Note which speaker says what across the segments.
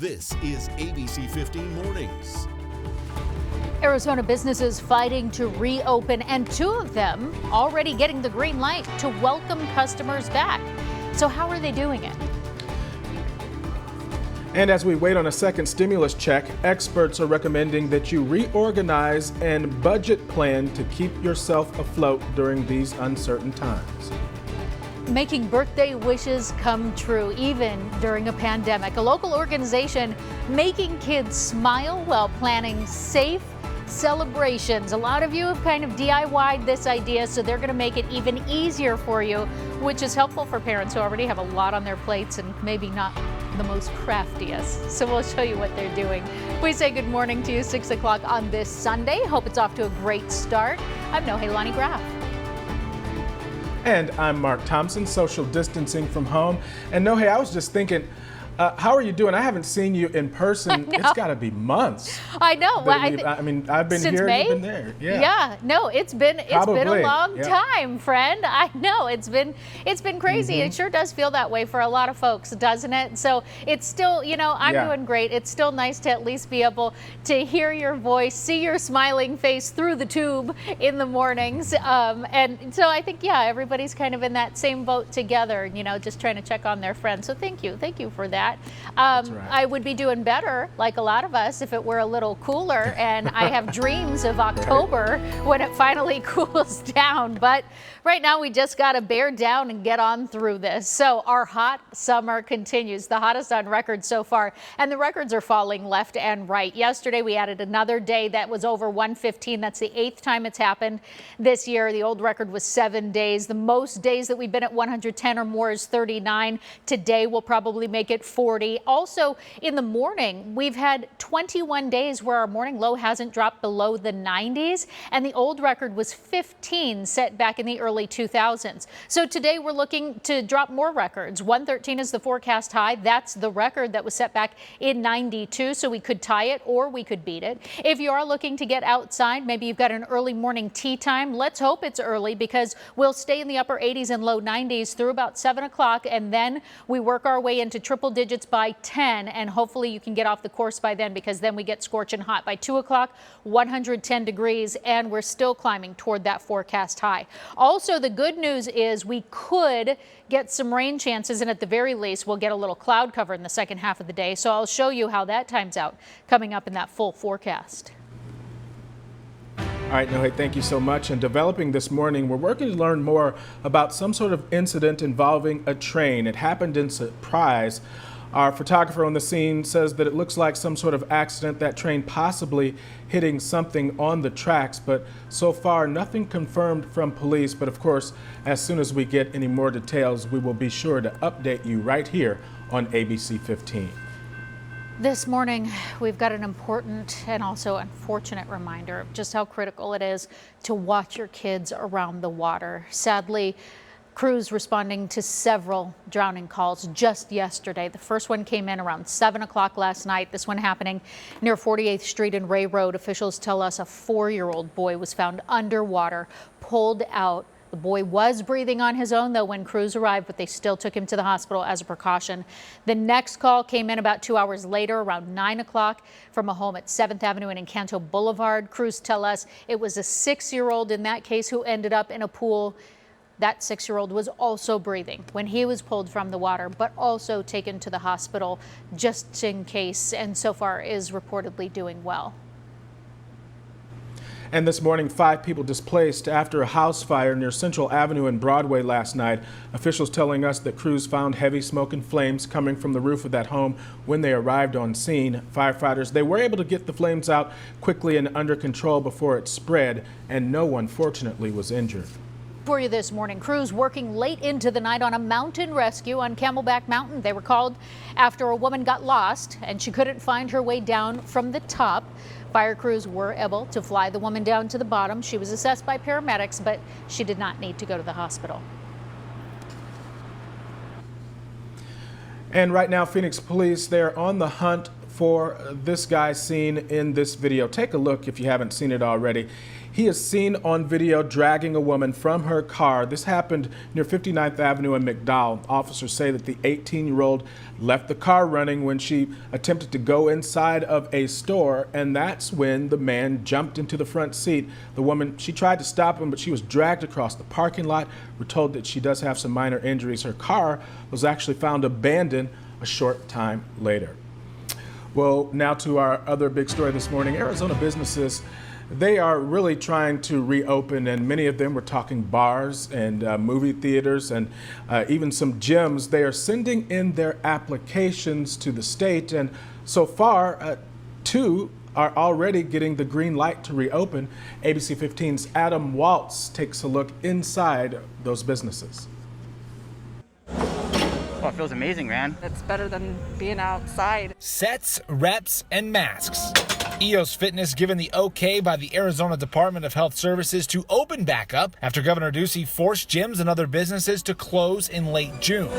Speaker 1: This is ABC15 Mornings.
Speaker 2: Arizona businesses fighting to reopen, and two of them already getting the green light to welcome customers back. So how are they doing it?
Speaker 3: And as we wait on a second stimulus check, experts are recommending that you reorganize and budget plan to keep yourself afloat during these uncertain times.
Speaker 2: Making birthday wishes come true, even during a pandemic. A local organization making kids smile while planning safe celebrations. A lot of you have kind of DIY'd this idea, so they're going to make it even easier for you, which is helpful for parents who already have a lot on their plates and maybe not the most craftiest. So we'll show you what they're doing. We say good morning to you, 6 o'clock on this Sunday. Hope it's off to a great start. I'm Nohelani Graff.
Speaker 3: And I'm Mark Thompson, social distancing from home. And Nohe, I was just thinking, how are you doing? I haven't seen you in person. It's got to be months.
Speaker 2: I know.
Speaker 3: Well, I mean, I've been
Speaker 2: since
Speaker 3: here,
Speaker 2: May?
Speaker 3: you've been there.
Speaker 2: Yeah. No, it's been a long time, friend. I know it's been crazy. It sure does feel that way for a lot of folks, doesn't it? So it's still, I'm doing great. It's still nice to at least be able to hear your voice, see your smiling face through the tube in the mornings. And so I think, everybody's kind of in that same boat together, just trying to check on their friends. So thank you for that.
Speaker 3: That's right.
Speaker 2: I would be doing better, like a lot of us, if it were a little cooler, and I have dreams of October when it finally cools down. But right now we just got to bear down and get on through this. So our hot summer continues, the hottest on record so far, and the records are falling left and right. Yesterday we added another day that was over 115. That's the 8th time it's happened this year. The old record was 7 days. The most days that we've been at 110 or more is 39. Today we'll probably make it 40. Also in the morning, we've had 21 days where our morning low hasn't dropped below the 90s, and the old record was 15 set back in the early 2000s. So today we're looking to drop more records. 113 is the forecast high. That's the record that was set back in 92, so we could tie it or we could beat it. If you are looking to get outside, maybe you've got an early morning tea time. Let's hope it's early, because we'll stay in the upper 80s and low 90s through about 7 o'clock, and then we work our way into triple digits by 10, and hopefully you can get off the course by then, because then we get scorching hot by 2 o'clock, 110 degrees, and we're still climbing toward that forecast high. Also, the good news is we could get some rain chances, and at the very least we'll get a little cloud cover in the second half of the day. So I'll show you how that times out coming up in that full forecast.
Speaker 3: All right, Nohe, thank you so much. And developing this morning, we're working to learn more about some sort of incident involving a train. It happened in Surprise. Our photographer on the scene says that it looks like some sort of accident, that train possibly hitting something on the tracks, but so far nothing confirmed from police. But of course, as soon as we get any more details, we will be sure to update you right here on ABC 15.
Speaker 2: This morning, we've got an important and also unfortunate reminder of just how critical it is to watch your kids around the water. Sadly, crews responding to several drowning calls just yesterday. The first one came in around 7 o'clock last night. This one happening near 48th Street and Ray Road. Officials tell us a 4-year-old boy was found underwater, pulled out. The boy was breathing on his own, though, when crews arrived, but they still took him to the hospital as a precaution. The next call came in about 2 hours later, around 9 o'clock, from a home at 7th Avenue and Encanto Boulevard. Crews tell us it was a 6-year-old in that case who ended up in a pool. That 6-year-old was also breathing when he was pulled from the water, but also taken to the hospital just in case, and so far is reportedly doing well.
Speaker 3: And this morning, 5 people displaced after a house fire near Central Avenue and Broadway last night. Officials telling us that crews found heavy smoke and flames coming from the roof of that home when they arrived on scene. Firefighters, they were able to get the flames out quickly and under control before it spread, and no one fortunately was injured.
Speaker 2: For you this morning, crews working late into the night on a mountain rescue on Camelback Mountain. They were called after a woman got lost and she couldn't find her way down from the top. Fire crews were able to fly the woman down to the bottom. She was assessed by paramedics, but she did not need to go to the hospital.
Speaker 3: And right now, Phoenix police, they're on the hunt for this guy seen in this video. Take a look if you haven't seen it already. He is seen on video dragging a woman from her car. This happened near 59th Avenue in McDowell. Officers say that the 18-year-old left the car running when she attempted to go inside of a store, and that's when the man jumped into the front seat. The woman, she tried to stop him, but she was dragged across the parking lot. We're told that she does have some minor injuries. Her car was actually found abandoned a short time later. Well, now to our other big story this morning. Arizona businesses, they are really trying to reopen, and many of them, we're talking bars and movie theaters and even some gyms. They are sending in their applications to the state, and so far, 2 are already getting the green light to reopen. ABC 15's Adam Waltz takes a look inside those businesses.
Speaker 4: Oh, it feels amazing, man.
Speaker 5: It's better than being outside.
Speaker 6: Sets, reps, and masks. EOS Fitness given the okay by the Arizona Department of Health Services to open back up after Governor Ducey forced gyms and other businesses to close in late June.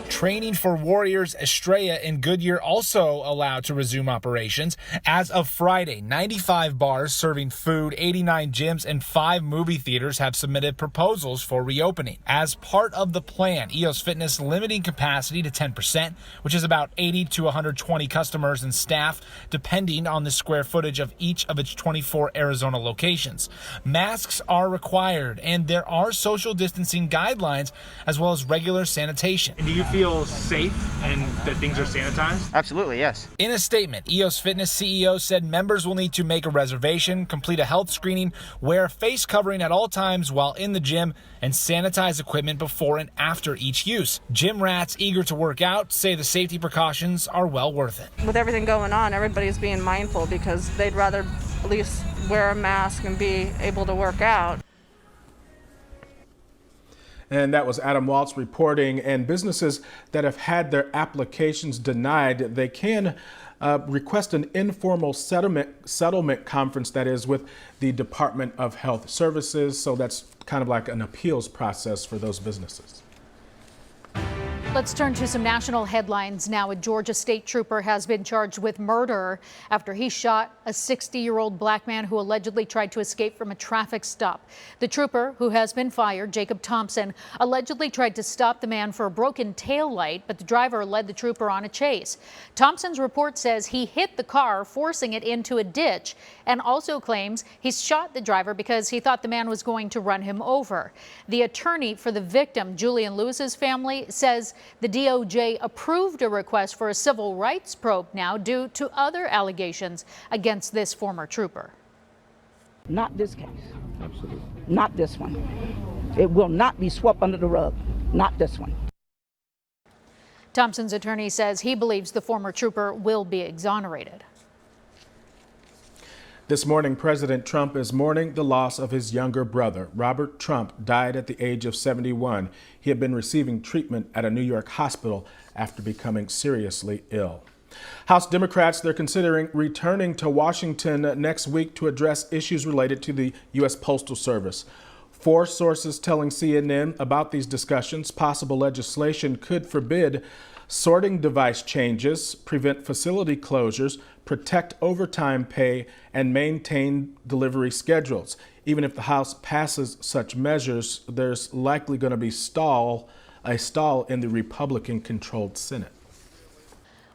Speaker 6: Training for Warriors Estrella in Goodyear also allowed to resume operations. As of Friday, 95 bars serving food, 89 gyms, and 5 movie theaters have submitted proposals for reopening. As part of the plan, EOS Fitness limiting capacity to 10%, which is about 80 to 120 customers and staff, depending on the square footage of each of its 24 Arizona locations. Masks are required, and there are social distancing guidelines as well as regular sanitation.
Speaker 7: And do you feel safe and that things are sanitized?
Speaker 4: Absolutely, yes.
Speaker 6: In a statement, EOS Fitness CEO said members will need to make a reservation, complete a health screening, wear a face covering at all times while in the gym, and sanitize equipment before and after each use. Gym rats eager to work out say the safety precautions are well worth it.
Speaker 5: With everything going on, everybody's being mindful because they'd rather at least wear a mask and be able to work out.
Speaker 3: And that was Adam Waltz reporting. And businesses that have had their applications denied, they can request an informal settlement conference, that is, with the Department of Health Services. So that's kind of like an appeals process for those businesses.
Speaker 2: Let's turn to some national headlines now. A Georgia state trooper has been charged with murder after he shot a 60-year-old black man who allegedly tried to escape from a traffic stop. The trooper, who has been fired, Jacob Thompson, allegedly tried to stop the man for a broken taillight, but the driver led the trooper on a chase. Thompson's report says he hit the car, forcing it into a ditch, and also claims he shot the driver because he thought the man was going to run him over. The attorney for the victim, Julian Lewis's family, says the DOJ approved a request for a civil rights probe now due to other allegations against this former trooper.
Speaker 8: Not this case. Absolutely. Not this one. It will not be swept under the rug. Not this one.
Speaker 2: Thompson's attorney says he believes the former trooper will be exonerated.
Speaker 3: This morning, President Trump is mourning the loss of his younger brother. Robert Trump died at the age of 71. He had been receiving treatment at a New York hospital after becoming seriously ill. House Democrats, they're considering returning to Washington next week to address issues related to the U.S. Postal Service. 4 sources telling CNN about these discussions. Possible legislation could forbid sorting device changes, prevent facility closures, protect overtime pay, and maintain delivery schedules. Even if the House passes such measures, there's likely going to be a stall in the Republican-controlled Senate.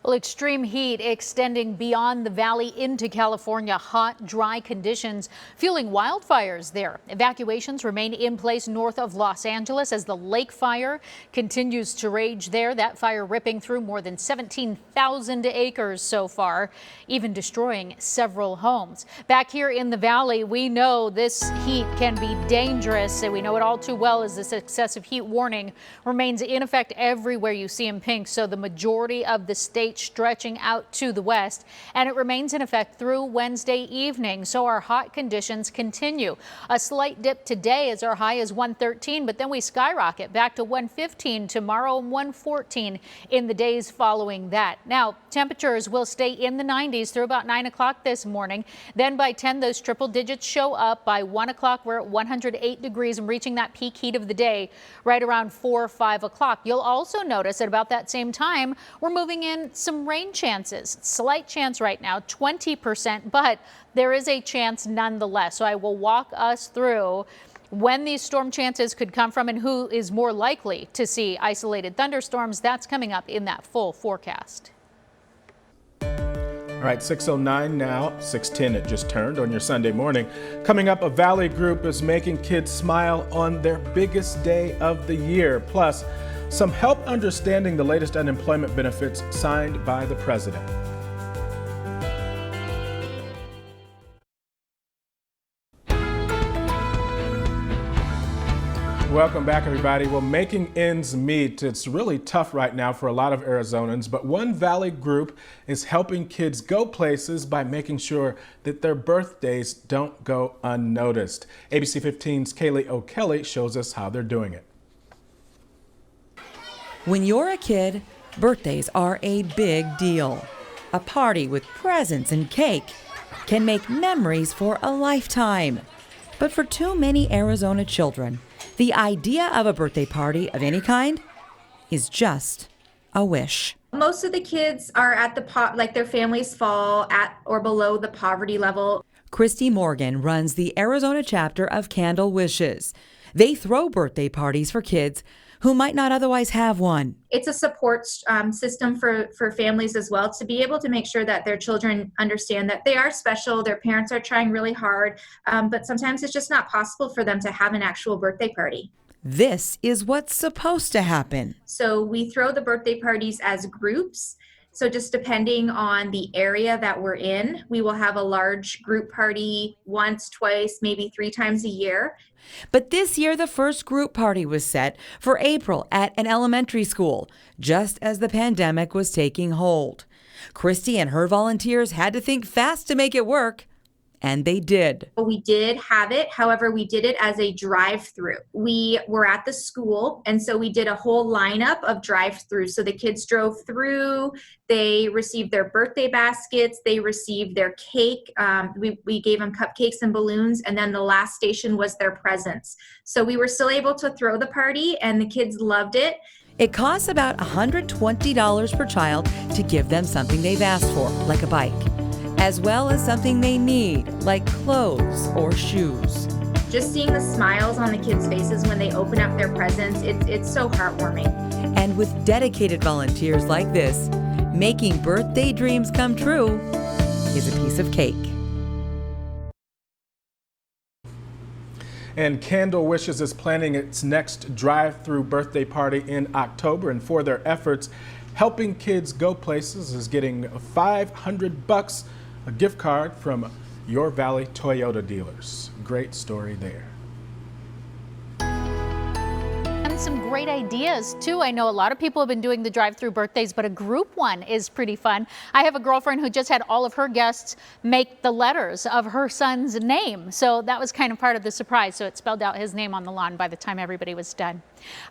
Speaker 2: Well, extreme heat extending beyond the valley into California. Hot, dry conditions fueling wildfires there. Evacuations remain in place north of Los Angeles as the lake fire continues to rage there. That fire ripping through more than 17,000 acres so far, even destroying several homes. Back here in the valley, we know this heat can be dangerous, and we know it all too well as this excessive heat warning remains in effect everywhere you see in pink. So the majority of the state stretching out to the west, and it remains in effect through Wednesday evening. So our hot conditions continue. A slight dip today as our high is 113, but then we skyrocket back to 115 tomorrow and 114 in the days following that. Now, temperatures will stay in the 90s through about 9 o'clock this morning. Then by 10, those triple digits show up. By 1 o'clock, we're at 108 degrees and reaching that peak heat of the day right around 4 or 5 o'clock. You'll also notice at about that same time, we're moving in some rain chances. Slight chance right now, 20%, but there is a chance nonetheless. So I will walk us through when these storm chances could come from and who is more likely to see isolated thunderstorms. That's coming up in that full forecast.
Speaker 3: All right, 6:09 now, 6:10 it just turned on your Sunday morning. Coming up, a Valley group is making kids smile on their biggest day of the year. Plus, some help understanding the latest unemployment benefits signed by the president. Welcome back, everybody. Well, making ends meet, it's really tough right now for a lot of Arizonans, but one Valley group is helping kids go places by making sure that their birthdays don't go unnoticed. ABC 15's Kaylee O'Kelly shows us how they're doing it.
Speaker 9: When you're a kid, birthdays are a big deal. A party with presents and cake can make memories for a lifetime. But for too many Arizona children, the idea of a birthday party of any kind is just a wish.
Speaker 10: Most of the kids are at like their families fall at or below the poverty level.
Speaker 9: Christy Morgan runs the Arizona chapter of Candle Wishes. They throw birthday parties for kids who might not otherwise have one.
Speaker 10: It's a support system for families as well, to be able to make sure that their children understand that they are special, their parents are trying really hard, but sometimes it's just not possible for them to have an actual birthday party.
Speaker 9: This is what's supposed to happen.
Speaker 10: So we throw the birthday parties as groups. So just depending on the area that we're in, we will have a large group party once, twice, maybe 3 times a year.
Speaker 9: But this year, the first group party was set for April at an elementary school, just as the pandemic was taking hold. Christy and her volunteers had to think fast to make it work. And they did.
Speaker 10: We did have it. However, we did it as a drive-through. We were at the school, and so we did a whole lineup of drive-throughs. So the kids drove through, they received their birthday baskets, they received their cake. We gave them cupcakes and balloons, and then the last station was their presents. So we were still able to throw the party, and the kids loved it.
Speaker 9: It costs about $120 per child to give them something they've asked for, like a bike, as well as something they need, like clothes or shoes.
Speaker 10: Just seeing the smiles on the kids' faces when they open up their presents, it's so heartwarming.
Speaker 9: And with dedicated volunteers like this, making birthday dreams come true is a piece of cake.
Speaker 3: And Candle Wishes is planning its next drive-through birthday party in October, and for their efforts, helping kids go places is getting $500, a gift card from Your Valley Toyota dealers. Great story there.
Speaker 2: And some great ideas too. I know a lot of people have been doing the drive-through birthdays, but a group one is pretty fun. I have a girlfriend who just had all of her guests make the letters of her son's name. So that was kind of part of the surprise. So it spelled out his name on the lawn by the time everybody was done.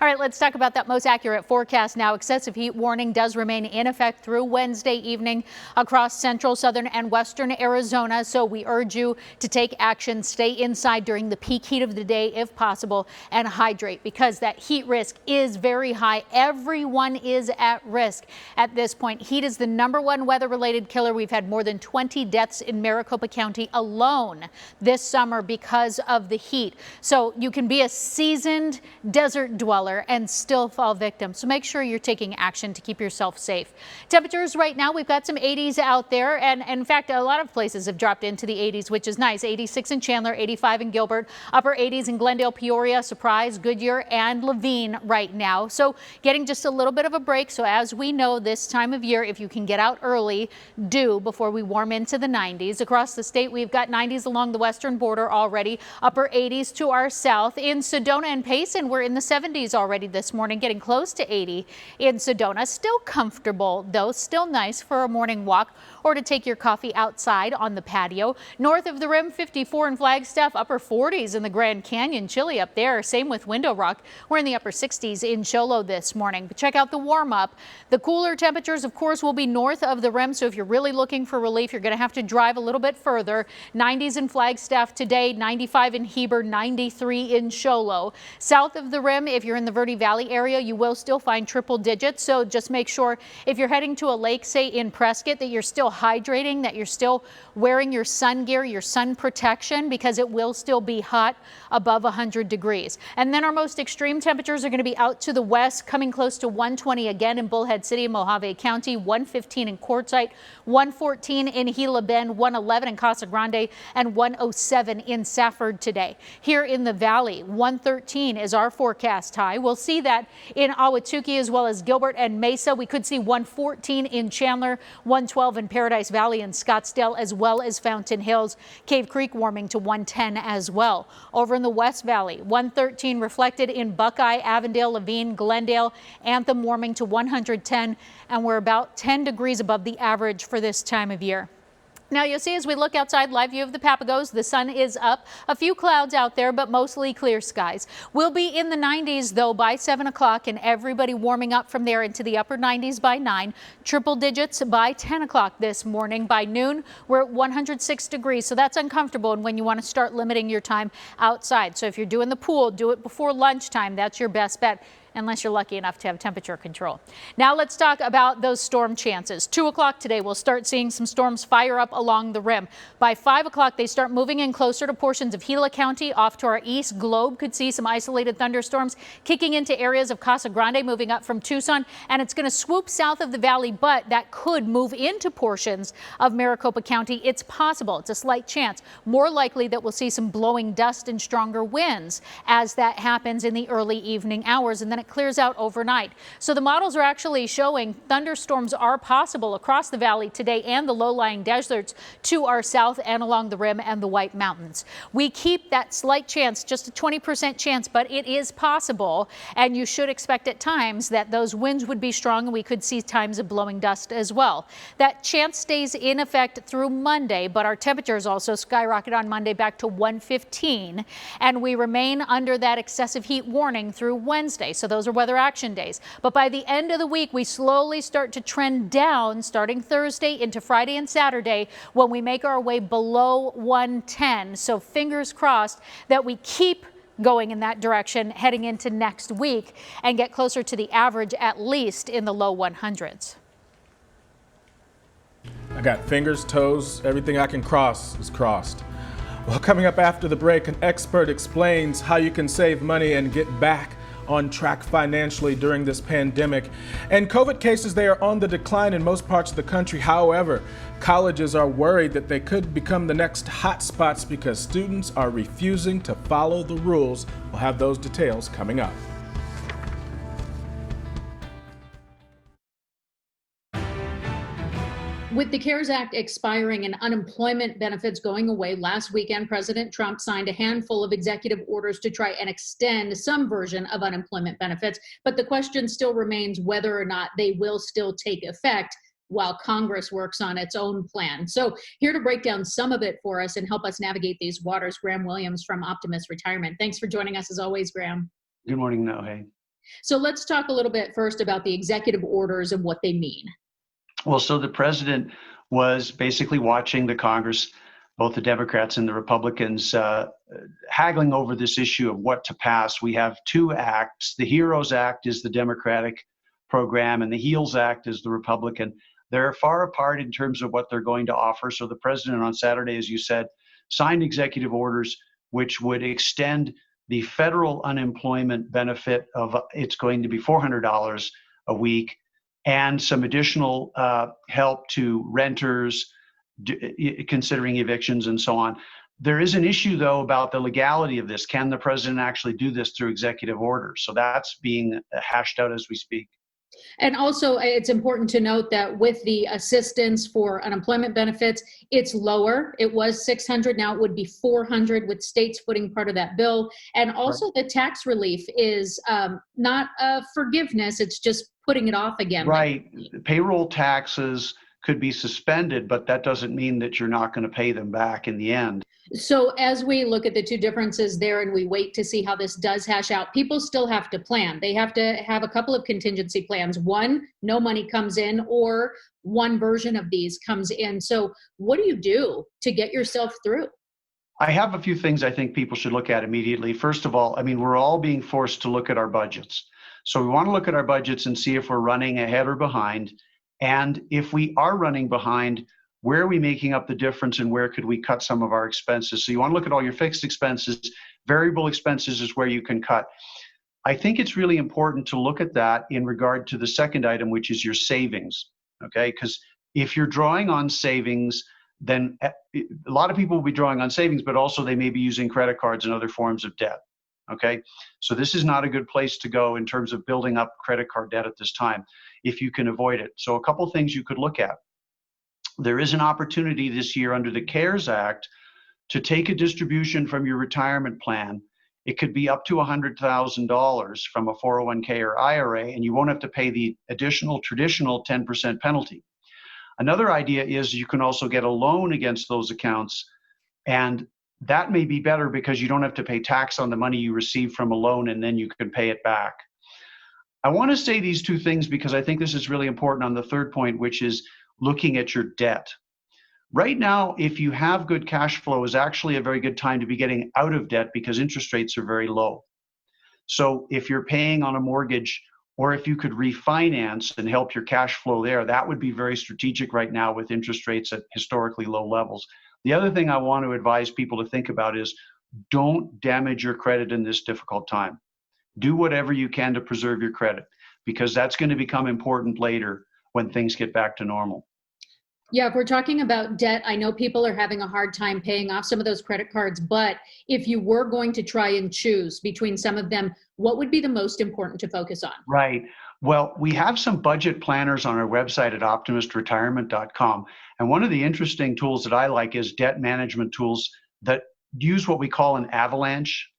Speaker 2: All right, let's talk about that most accurate forecast now. Excessive heat warning does remain in effect through Wednesday evening across central, southern, and western Arizona. So we urge you to take action, stay inside during the peak heat of the day if possible, and hydrate because that heat risk is very high. Everyone is at risk at this point. Heat is the #1 weather-related killer. We've had more than 20 deaths in Maricopa County alone this summer because of the heat. So you can be a seasoned desert dweller and still fall victim. So make sure you're taking action to keep yourself safe. Temperatures right now, we've got some 80s out there. And in fact, a lot of places have dropped into the 80s, which is nice. 86 in Chandler, 85 in Gilbert, upper 80s in Glendale, Peoria, Surprise, Goodyear, and Levine right now. So getting just a little bit of a break. So as we know this time of year, if you can get out early, do before we warm into the 90s. Across the state, we've got 90s along the western border already, upper 80s to our south. In Sedona and Payson, we're in the 70s already this morning, getting close to 80 in Sedona. Still comfortable, though, still nice for a morning walk or to take your coffee outside on the patio. North of the rim, 54 in Flagstaff, upper 40s in the Grand Canyon. Chilly up there. Same with Window Rock. We're in the upper 60s. 60s in Show Low this morning. But check out the warm up. The cooler temperatures, of course, will be north of the rim. So if you're really looking for relief, you're going to have to drive a little bit further. 90s in Flagstaff today, 95 in Heber, 93 in Show Low. South of the rim, if you're in the Verde Valley area, you will still find triple digits. So just make sure if you're heading to a lake, say in Prescott, that you're still hydrating, that you're still wearing your sun gear, your sun protection, because it will still be hot above 100 degrees. And then our most extreme temperatures are going to be out to the west, coming close to 120 again in Bullhead City, Mojave County, 115 in Quartzsite, 114 in Gila Bend, 111 in Casa Grande, and 107 in Safford today. Here in the valley, 113 is our forecast high. We'll see that in Ahwatukee as well as Gilbert and Mesa. We could see 114 in Chandler, 112 in Paradise Valley and Scottsdale, as well as Fountain Hills. Cave Creek warming to 110 as well. Over in the West Valley, 113 reflected in Buckeye, Avondale, Levine, Glendale, Anthem warming to 110, and we're about 10 degrees above the average for this time of year. Now you'll see as we look outside, live view of the Papagos, the sun is up. A few clouds out there, but mostly clear skies. We'll be in the 90s though by 7 o'clock, and everybody warming up from there into the upper 90s by 9. Triple digits by 10 o'clock this morning. By noon, we're at 106 degrees, so that's uncomfortable and when you want to start limiting your time outside. So if you're doing the pool, do it before lunchtime. That's your best bet, unless you're lucky enough to have temperature control. Now let's talk about those storm chances. 2 o'clock today, we'll start seeing some storms fire up along the rim. By 5 o'clock, they start moving in closer to portions of Gila County. Off to our east, Globe could see some isolated thunderstorms kicking into areas of Casa Grande, moving up from Tucson, and it's going to swoop south of the valley, but that could move into portions of Maricopa County. It's possible. It's a slight chance. More likely that we'll see some blowing dust and stronger winds as that happens in the early evening hours, and then it clears out overnight. So the models are actually showing thunderstorms are possible across the valley today and the low-lying deserts to our south and along the rim and the White Mountains. We keep that slight chance, just a 20% chance, but it is possible, and you should expect at times that those winds would be strong and we could see times of blowing dust as well. That chance stays in effect through Monday, but our temperatures also skyrocket on Monday back to 115, and we remain under that excessive heat warning through Wednesday. So those are weather action days. But by the end of the week, we slowly start to trend down starting Thursday into Friday and Saturday when we make our way below 110. So fingers crossed that we keep going in that direction heading into next week and get closer to the average, at least in the low 100s.
Speaker 3: I got fingers, toes, everything I can cross is crossed. Well, coming up after the break, an expert explains how you can save money and get back on track financially during this pandemic. And COVID cases, they are on the decline in most parts of the country. However, colleges are worried that they could become the next hot spots because students are refusing to follow the rules. We'll have those details coming up.
Speaker 2: With the CARES Act expiring and unemployment benefits going away, last weekend, President Trump signed a handful of executive orders to try and extend some version of unemployment benefits. But the question still remains whether or not they will still take effect while Congress works on its own plan. So here to break down some of it for us and help us navigate these waters, Graham Williams from Optimist Retirement. Thanks for joining us as always, Graham.
Speaker 11: Good morning, Nohe.
Speaker 2: So let's talk a little bit first about the executive orders and what they mean.
Speaker 11: Well, so the president was basically watching the Congress, both the Democrats and the Republicans, haggling over this issue of what to pass. We have two acts. The HEROES Act is the Democratic program, and the HEALS Act is the Republican. They're far apart in terms of what they're going to offer. So the president on Saturday, as you said, signed executive orders which would extend the federal unemployment benefit of it's going to be $400 a week, and some additional help to renters considering evictions and so on. There is an issue, though, about the legality of this. Can the president actually do this through executive orders? So that's being hashed out as we speak.
Speaker 2: And also, it's important to note that with the assistance for unemployment benefits, it's lower. It was $600. Now it would be $400 with states footing part of that bill. And also the tax relief is not a forgiveness. It's just putting it off again.
Speaker 11: Right. Payroll taxes could be suspended, but that doesn't mean that you're not going to pay them back in the end.
Speaker 2: So as we look at the two differences there and we wait to see how this does hash out, people still have to plan. They have to have a couple of contingency plans. One, no money comes in, or one version of these comes in. So what do you do to get yourself through?
Speaker 11: I have a few things I think people should look at immediately. First of all, I mean, we're all being forced to look at our budgets. So we want to look at our budgets and see if we're running ahead or behind. And if we are running behind, where are we making up the difference and where could we cut some of our expenses? So you want to look at all your fixed expenses. Variable expenses is where you can cut. I think it's really important to look at that in regard to the second item, which is your savings, okay? Because if you're drawing on savings, then a lot of people will be drawing on savings, but also they may be using credit cards and other forms of debt, okay? So this is not a good place to go in terms of building up credit card debt at this time, if you can avoid it. So a couple things you could look at. There is an opportunity this year under the CARES Act to take a distribution from your retirement plan. It could be up to $100,000 from a 401k or IRA, and you won't have to pay the additional traditional 10% penalty. Another idea is you can also get a loan against those accounts, and that may be better because you don't have to pay tax on the money you receive from a loan, and then you can pay it back. I want to say these two things because I think this is really important on the third point, which is looking at your debt. Right now, if you have good cash flow, is actually a very good time to be getting out of debt because interest rates are very low. So if you're paying on a mortgage, or if you could refinance and help your cash flow there, that would be very strategic right now with interest rates at historically low levels. The other thing I want to advise people to think about is don't damage your credit in this difficult time. Do whatever you can to preserve your credit, because that's going to become important later when things get back to normal.
Speaker 2: Yeah, if we're talking about debt, I know people are having a hard time paying off some of those credit cards, but if you were going to try and choose between some of them, what would be the most important to focus on?
Speaker 11: Right. Well, we have some budget planners on our website at optimistretirement.com. And one of the interesting tools that I like is debt management tools that use what we call an avalanche,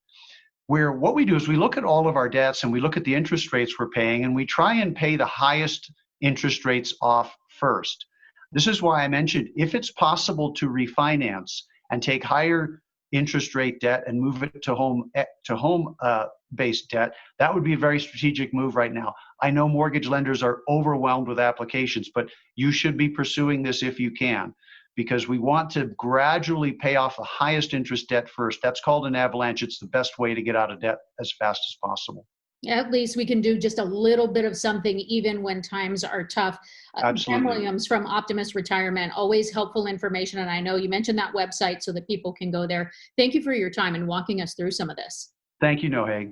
Speaker 11: where what we do is we look at all of our debts and we look at the interest rates we're paying, and we try and pay the highest interest rates off first. This is why I mentioned if it's possible to refinance and take higher interest rate debt and move it to home based debt, that would be a very strategic move right now. I know mortgage lenders are overwhelmed with applications, but you should be pursuing this if you can, because we want to gradually pay off the highest interest debt first. That's called an avalanche. It's the best way to get out of debt as fast as possible.
Speaker 2: At least we can do just a little bit of something even when times are tough.
Speaker 11: Absolutely.
Speaker 2: Pam Williams from Optimist Retirement, always helpful information. And I know you mentioned that website so that people can go there. Thank you for your time and walking us through some of this.
Speaker 11: Thank you, Nohag.